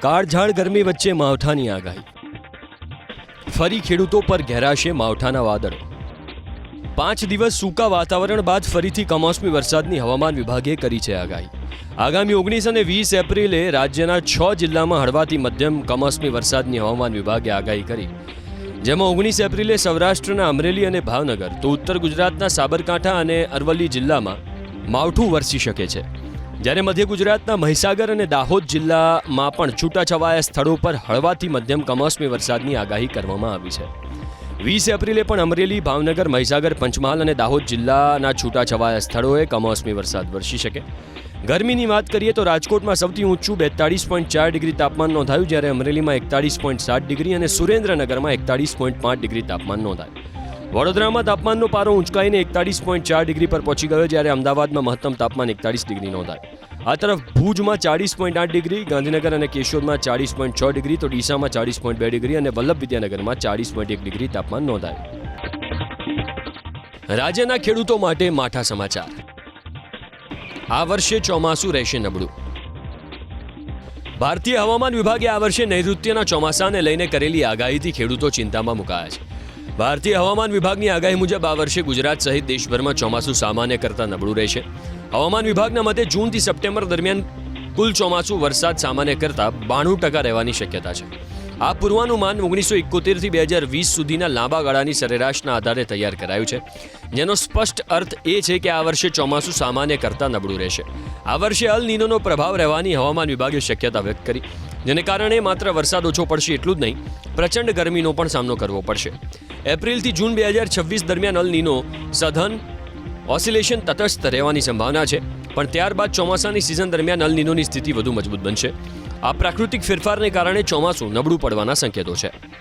કાળઝાળ ગરમી વચ્ચે માવઠાની આગાહી. ફરી ખેડૂતો પર ઘેરાશે માવઠાના વાદળો. 5 દિવસ સૂકા વાતાવરણ બાદ ફરીથી કમોસમી વરસાદની હવામાન વિભાગે કરી છે આગાહી. આગામી 19 અને 20 એપ્રિલે રાજ્યના 6 જિલ્લામાં હળવાથી મધ્યમ કમોસમી વરસાદની હવામાન વિભાગે આગાહી કરી, જેમાં 19 એપ્રિલે સૌરાષ્ટ્રના અમરેલી અને ભાવનગર તો ઉત્તર ગુજરાતના સાબરકાંઠા અને અરવલ્લી જિલ્લામાં માવઠું વરસી શકે છે, જ્યારે મધ્ય ગુજરાતના મહીસાગર અને દાહોદ જિલ્લામાં પણ છૂટાછવાયા સ્થળો પર હળવાથી મધ્યમ કમોસમી વરસાદની આગાહી કરવામાં આવી છે. 20 એપ્રિલે પણ અમરેલી, ભાવનગર, મહીસાગર, પંચમહાલ અને દાહોદ જિલ્લાના છૂટાછવાયા સ્થળોએ કમોસમી વરસાદ વરસી શકે. ગરમીની વાત કરીએ તો રાજકોટમાં સૌથી ઊંચું 42.4 ડિગ્રી તાપમાન નોંધાયું, જ્યારે અમરેલીમાં 41.7 ડિગ્રી અને સુરેન્દ્રનગરમાં 41.5 ડિગ્રી તાપમાન નોંધાયું. વડોદરામાં તાપમાનનો પારો ઊંચકાઈને 41.4 ડિગ્રી પર પહોંચી ગયો, જ્યારે અમદાવાદમાં મહત્તમ તાપમાન 41 ડિગ્રી નોંધાયું. આ તરફ ભુજમાં 40.8 ડિગ્રી, ગાંધીનગર અને કેશોદમાં 40.6 ડિગ્રી તો ડીસામાં 40.2 ડિગ્રી અને વલ્લભ વિદ્યાનગરમાં 40.1 ડિગ્રી તાપમાન નોંધાયું. રાજ્યના ખેડૂતો માટે માઠા સમાચાર. આ વર્ષે ચોમાસું રહેશે નબળું. ભારતીય હવામાન વિભાગે આ વર્ષે નૈઋત્યના ચોમાસાને લઈને કરેલી આગાહીથી ખેડૂતો ચિંતામાં મુકાયા છે. ભારતીય હવામાન વિભાગની આગાહી મુજબ આ વર્ષે ગુજરાત સહિત દેશભરમાં ચોમાસું સામાન્ય કરતાં નબળું રહેશે. હવામાન વિભાગના મતે જૂનથી સપ્ટેમ્બર દરમિયાન કુલ ચોમાસું વરસાદ સામાન્ય કરતાં 92% રહેવાની શક્યતા છે. આ પૂર્વાનુમાન 1971થી 2020 સુધીના લાંબા ગાળાની સરેરાશના આધારે તૈયાર કરાયું છે, જેનો સ્પષ્ટ અર્થ એ છે કે આ વર્ષે ચોમાસું સામાન્ય કરતાં નબળું રહેશે. આ વર્ષે અલ નીનોનો પ્રભાવ રહેવાની હવામાન વિભાગે શક્યતા વ્યક્ત કરી, જેને કારણે માત્ર વરસાદ ઓછો પડશે એટલું જ નહીં, પ્રચંડ ગરમીનો પણ સામનો કરવો પડશે. એપ્રિલથી જૂન 2026 દરમિયાન અલ નીનો સઘન ઓસિલેશન તટસ્થ રહેવાની સંભાવના છે, પણ ત્યારબાદ ચોમાસાની સિઝન દરમિયાન અલ નીનોની સ્થિતિ વધુ મજબૂત બનશે. આ પ્રાકૃતિક ફેરફારને કારણે ચોમાસું નબળું પડવાના સંકેતો છે.